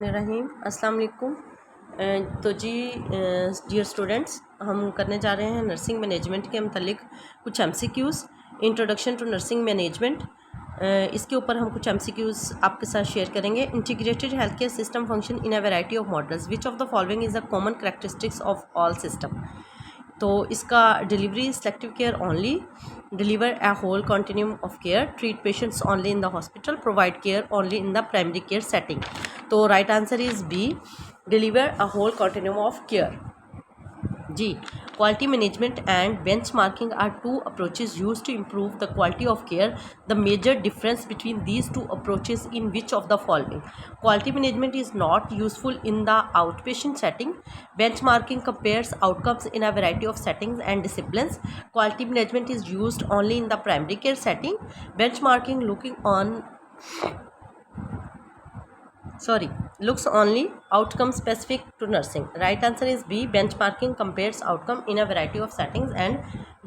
रहीम अस्सलाम वालेकुम। तो जी डियर स्टूडेंट्स, हम करने जा रहे हैं नर्सिंग मैनेजमेंट के मतलब कुछ MCQs, introduction to nursing management. इसके ऊपर हम कुछ एमसीक्यूज़ आपके साथ शेयर करेंगे। Integrated health care system function in a variety of models, which of the following is a common characteristics of all system. तो इसका delivery selective care only, deliver a whole continuum of care, treat patients only in the hospital, provide care only in the primary care setting. तो right answer is B, deliver a whole continuum of care. G, quality management and benchmarking are two approaches used to improve the quality of care. The major difference between these two approaches in which of the following? Quality management is not useful in the outpatient setting. Benchmarking compares outcomes in a variety of settings and disciplines. Quality management is used only in the primary care setting. Benchmarking looks only outcome specific to nursing. Right answer is B, benchmarking compares outcome in a variety of settings and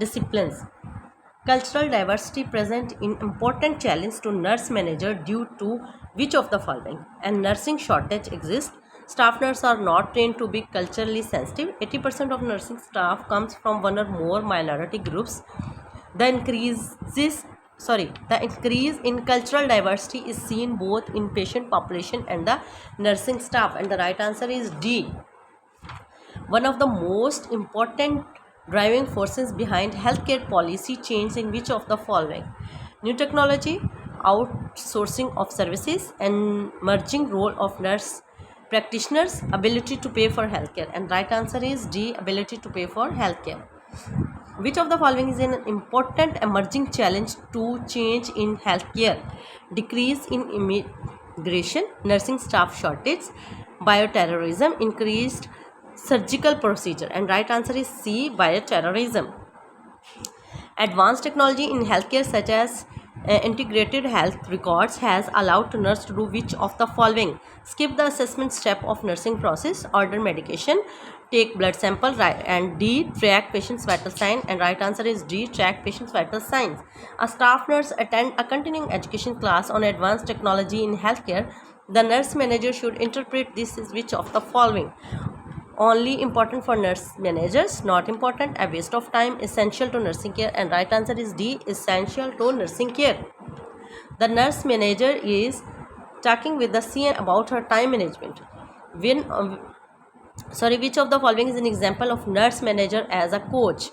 disciplines. Cultural diversity present in important challenge to nurse manager due to which of the following? And nursing shortage exists. Staff nurses are not trained to be culturally sensitive. 80% of nursing staff comes from one or more minority groups. The increase in cultural diversity is seen both in patient population and the nursing staff, and the right answer is D. One of the most important driving forces behind healthcare policy change in which of the following? New technology, outsourcing of services, and merging role of nurse practitioners, ability to pay for healthcare, and right answer is D, ability to pay for healthcare. Which of the following is an important emerging challenge to change in healthcare? Decrease in immigration, nursing staff shortage, bioterrorism, increased surgical procedure, and right answer is C, bioterrorism. Advanced technology in healthcare such as integrated health records has allowed nurse to do which of the following? Skip the assessment step of nursing process, order medication, take blood sample, right, and D, track patient's vital sign, and right answer is D, track patient's vital signs. A staff nurse attend a continuing education class on advanced technology in healthcare. The nurse manager should interpret this as which of the following? Only important for nurse managers, not important, a waste of time, essential to nursing care, and right answer is D, essential to nursing care. The nurse manager is talking with the CN about her time management. Which of the following is an example of nurse manager as a coach?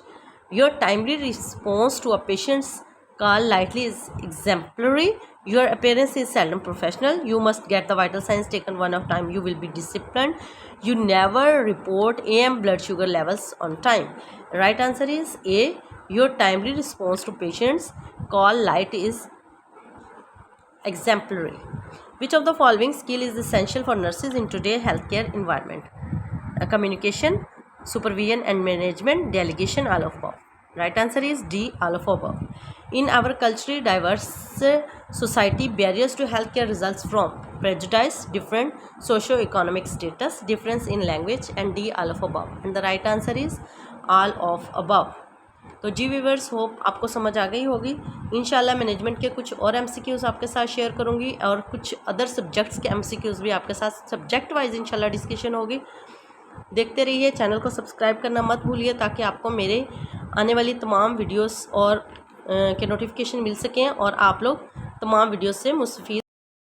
Your timely response to a patient's call lightly is exemplary. Your appearance is seldom professional. You must get the vital signs taken one at a time. You will be disciplined. You never report AM blood sugar levels on time. Right answer is A. Your timely response to patients call light is exemplary. Which of the following skill is essential for nurses in today's healthcare environment? Communication, supervision and management, delegation, all of above. Right answer is D, all of above. In our culturally diverse society, barriers to healthcare results from prejudice, different socio-economic status, difference in language, and D, all of above. And the right answer is all of above. तो जी viewers, hope आपको समझ आ गई होगी। इंशाल्लाह management के कुछ और MCQs आपके साथ शेयर करूँगी और कुछ अदर सब्जेक्ट्स के एमसीक्यूज़ भी आपके साथ सब्जेक्ट वाइज इंशाल्लाह डिस्कशन होगी। देखते रहिए, चैनल को सब्सक्राइब करना मत भूलिए ताकि आपको मेरे आने वाली तमाम वीडियोस और के नोटिफिकेशन मिल सकें और आप लोग तमाम वीडियोस से मुस्तफ़ीद